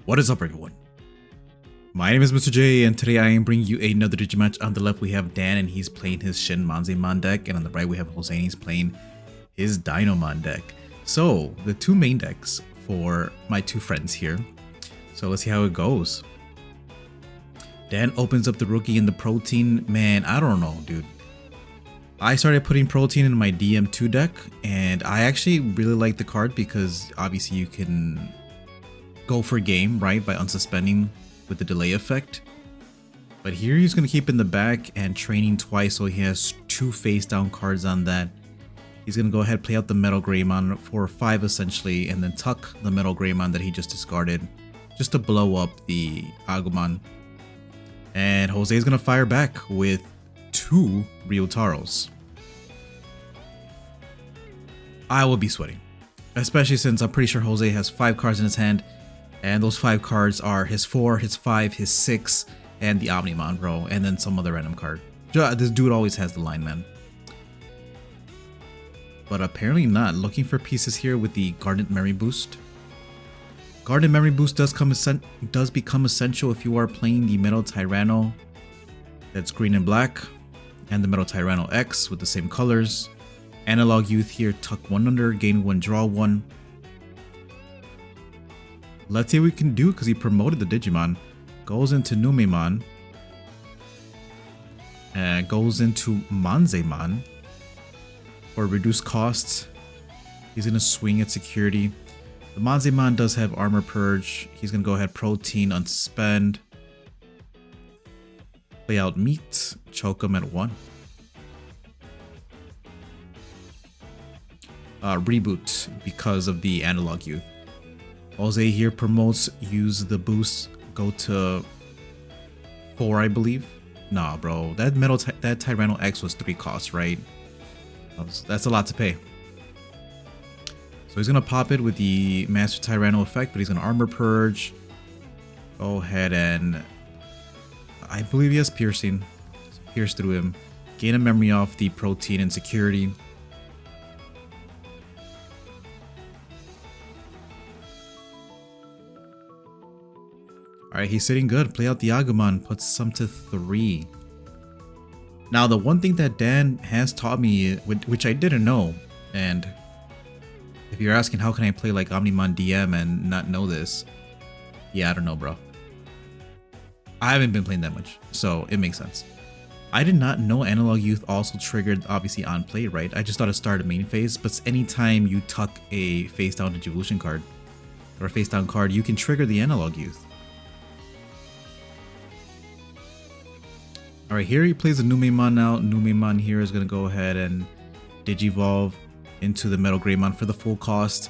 What is up, everyone? My name is Mr. J, and today I am bringing you another Digimatch. On the left we have Dan, and he's playing his ShinMonzaemon deck, and on the right we have Jose, and he's playing his Dinomon deck. So, the two main decks for my two friends here. So let's see how it goes. Dan opens up the rookie in the protein. Man, I don't know, dude. I started putting protein in my DM2 deck, and I actually really like the card because obviously you can go for game, right, by unsuspending with the delay effect. But here he's going to keep in the back and training twice, so he has two face down cards on that. He's going to go ahead, play out the Metal Greymon for 5 essentially, and then tuck the Metal Greymon that he just discarded just to blow up the Agumon. And Jose is going to fire back with 2 Ryotaros. I will be sweating, especially since I'm pretty sure Jose has 5 cards in his hand. And those 5 cards are his 4, his 5, his 6, and the Omnimon, bro. And then some other random card. This dude always has the line, man. But apparently not. Looking for pieces here with the Garnet Memory Boost. Garnet Memory Boost does become essential if you are playing the Metal Tyranno that's green and black. And the Metal Tyranno X with the same colors. Analog Youth here, tuck 1 under, gain 1, draw 1. Let's see what we can do because he promoted the Digimon. Goes into Numemon. And goes into Monzaemon. For reduced costs. He's going to swing at security. The Monzaemon does have Armor Purge. He's going to go ahead, Protein, Unsuspend. Play out Meat. Choke him at 1. Reboot because of the Analog Youth. Jose here promotes, use the boost, go to 4, I believe. Nah, bro, that Tyranno X was 3 costs, right? That's a lot to pay. So he's gonna pop it with the Master Tyranno effect, but he's gonna Armor Purge. Go ahead and I believe he has Piercing. Pierce through him. Gain a memory off the Protein and Security. Alright, he's sitting good. Play out the Agumon, puts some to 3. Now, the one thing that Dan has taught me, which I didn't know, and if you're asking how can I play like Omnimon DM and not know this, yeah, I don't know, bro. I haven't been playing that much, so it makes sense. I did not know Analog Youth also triggered, obviously, on play, right? I just thought it started main phase, but anytime you tuck a face down Digivolution card, or a face down card, you can trigger the Analog Youth. Alright, here he plays the Numemon out. Numemon here is going to go ahead and Digivolve into the Metal Greymon for the full cost.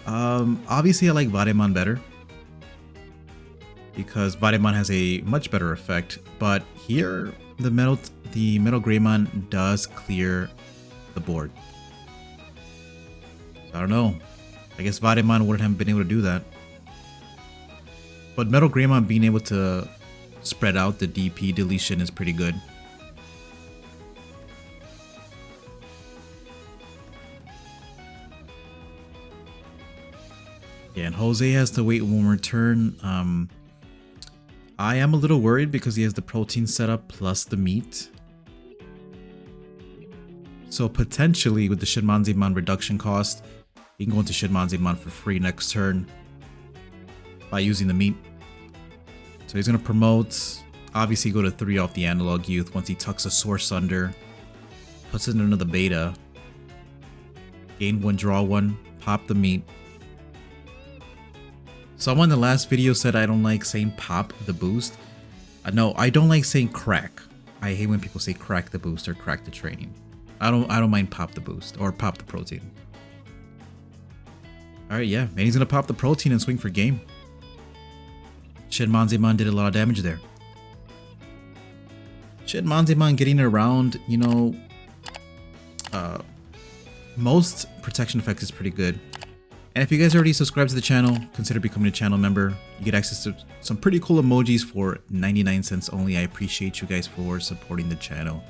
Obviously, I like Vademon better, because Vademon has a much better effect. But here, the Metal Greymon does clear the board. So I don't know. I guess Vademon wouldn't have been able to do that. But Metal Greymon being able to spread out the DP deletion is pretty good. Yeah, and Jose has to wait 1 more turn. I am a little worried because he has the Protein setup plus the Meat. So potentially with the ShinMonzaemon reduction cost, he can go into ShinMonzaemon for free next turn by using the Meat. So he's going to promote, obviously go to 3 off the Analog Youth once he tucks a Source under, puts it in another beta, gain 1, draw 1, pop the Meat. Someone in the last video said I don't like saying pop the boost. No, I don't like saying crack. I hate when people say crack the boost or crack the training. I don't mind pop the boost or pop the Protein. Alright, yeah, and he's going to pop the Protein and swing for game. ShinMonzaemon did a lot of damage there. ShinMonzaemon getting around, you know, most protection effects is pretty good. And if you guys already subscribed to the channel, consider becoming a channel member. You get access to some pretty cool emojis for 99 cents only. I appreciate you guys for supporting the channel.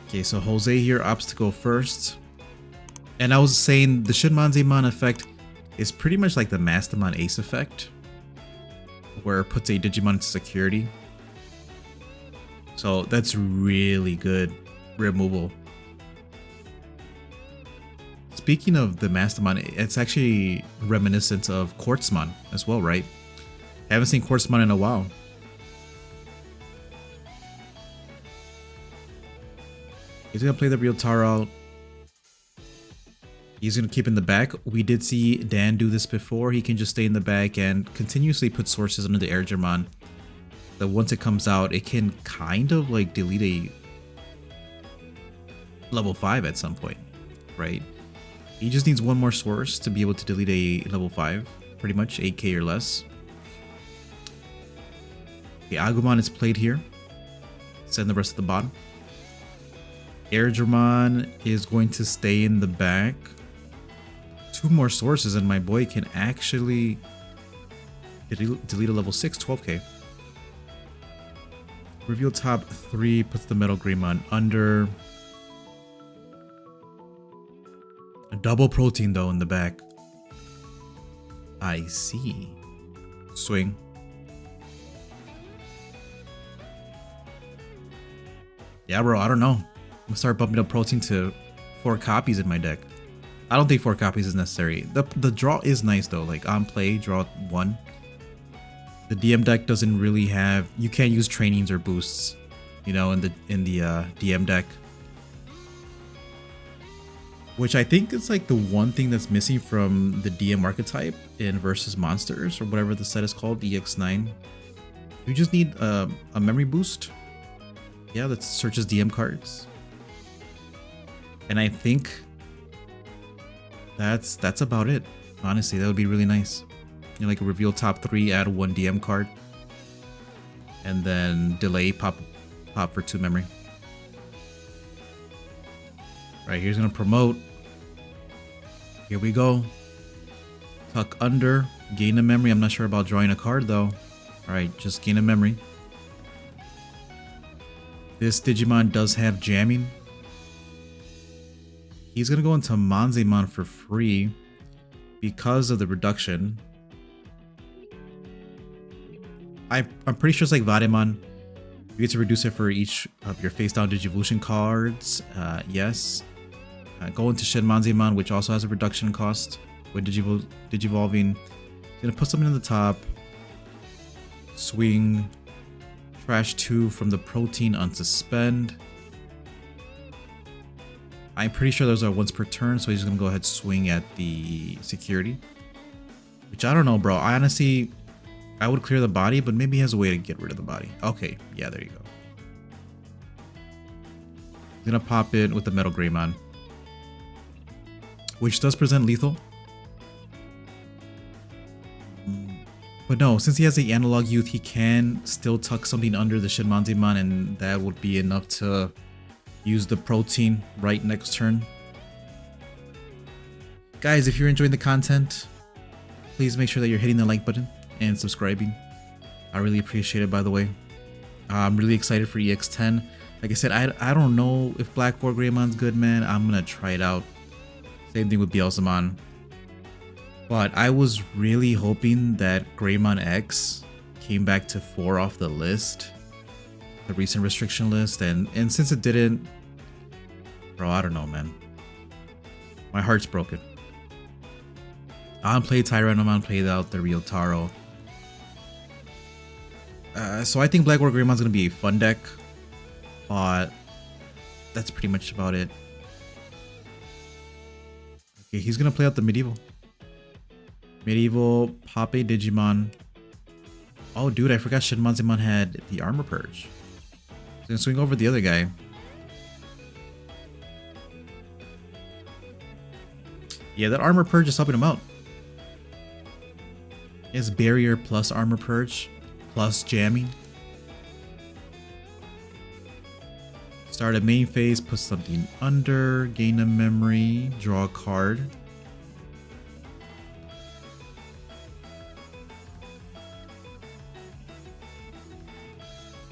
Okay, so Jose here opts to go first. And I was saying the ShinMonzaemon effect is pretty much like the Mastamon Ace effect, where it puts a Digimon into security. So that's really good removal. Speaking of the Mastamon, it's actually reminiscent of Quartzmon as well, right? I haven't seen Quartzmon in a while. He's gonna play the real Taro out. He's gonna keep in the back. We did see Dan do this before. He can just stay in the back and continuously put sources under the Airgermon. That once it comes out, it can kind of like delete a level 5 at some point, right? He just needs one more source to be able to delete a level 5, pretty much 8k or less. Okay, Agumon is played here. Send the rest of the bottom. Airgermon is going to stay in the back. 2 more sources and my boy can actually delete a level 6, 12k. Reveal top 3, puts the Metal Greymon under. A double protein though in the back. I see. Swing. Yeah, bro, I don't know. I'm gonna start bumping up protein to 4 copies in my deck. I don't think 4 copies is necessary. The draw is nice though, like on play, draw 1. The DM deck doesn't really have, you can't use trainings or boosts, you know, in the DM deck. Which I think is like the one thing that's missing from the DM archetype in Versus Monsters or whatever the set is called, EX9. You just need a memory boost. Yeah, that searches DM cards. And I think that's about it. Honestly, that would be really nice. You know, like a reveal top 3, add 1 DM card, and then delay pop for 2 memory. Right, here's gonna promote. Here we go. Tuck under, gain a memory. I'm not sure about drawing a card though. Alright, just gain a memory. This Digimon does have jamming. He's gonna go into Monzaemon for free because of the reduction. I'm pretty sure it's like Vademon. You get to reduce it for each of your face down Digivolution cards. Yes. Go into ShinMonzaemon, which also has a reduction cost with Digivolving. Gonna put something in the top. Swing. Trash 2 from the protein unsuspend. I'm pretty sure those are once per turn, so he's gonna go ahead and swing at the security. Which I don't know, bro. Honestly, I would clear the body, but maybe he has a way to get rid of the body. Okay, yeah, there you go. He's gonna pop it with the Metal Greymon, which does present lethal. But no, since he has the Analog Youth, he can still tuck something under the ShinMonzaemon, and that would be enough to use the protein right next turn. Guys, if you're enjoying the content, please make sure that you're hitting the like button and subscribing. I really appreciate it, by the way. I'm really excited for EX10. Like I said, I don't know if Black War Greymon's good, man. I'm gonna try it out. Same thing with Beelzemon. But I was really hoping that Greymon X came back to 4 off the list, the recent restriction list, and since it didn't, bro, I don't know, man. My heart's broken. I'm played Tyrannomon, played out the real Taro. So I think Black War Greymon's gonna be a fun deck, but that's pretty much about it. Okay, he's gonna play out the Medieval. Medieval, pop a Digimon. Oh, dude, I forgot ShinMonzaemon had the Armor Purge. He's gonna swing over the other guy. Yeah, that Armor Purge is helping him out. He has Barrier plus Armor Purge plus jamming. Start a main phase, put something under, gain a memory, draw a card.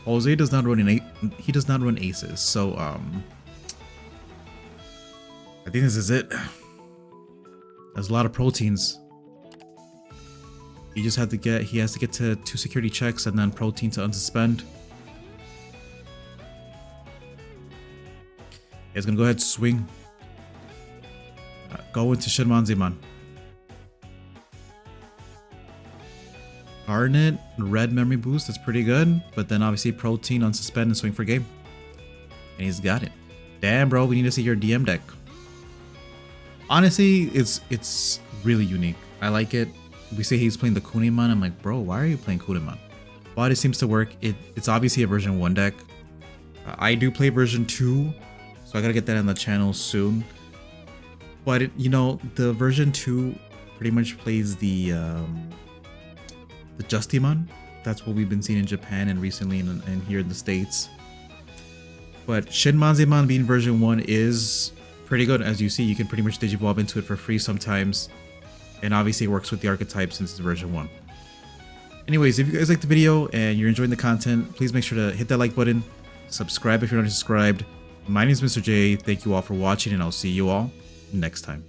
Jose does not run he does not run aces, so I think this is it. There's a lot of proteins. He has to get to 2 security checks and then protein to unsuspend. He's gonna go ahead and swing. Go into ShinMonzaemon. Garnet, red memory boost, that's pretty good. But then obviously protein, unsuspend, and swing for game. And he's got it. Damn, bro, we need to see your DM deck. Honestly, it's really unique. I like it. We say he's playing the Kunimon. I'm like, bro, why are you playing Kunimon? But it seems to work. It's obviously a version 1 deck. I do play version 2, so I gotta get that on the channel soon. But you know, the version 2 pretty much plays the Justimon. That's what we've been seeing in Japan and recently and here in the States. But ShinMonzaemon being version 1 is pretty good. As you see, you can pretty much digivolve into it for free sometimes. And obviously it works with the archetype since it's version 1. Anyways, if you guys liked the video and you're enjoying the content, please make sure to hit that like button, subscribe if you're not subscribed. My name is Mr. J. Thank you all for watching, and I'll see you all next time.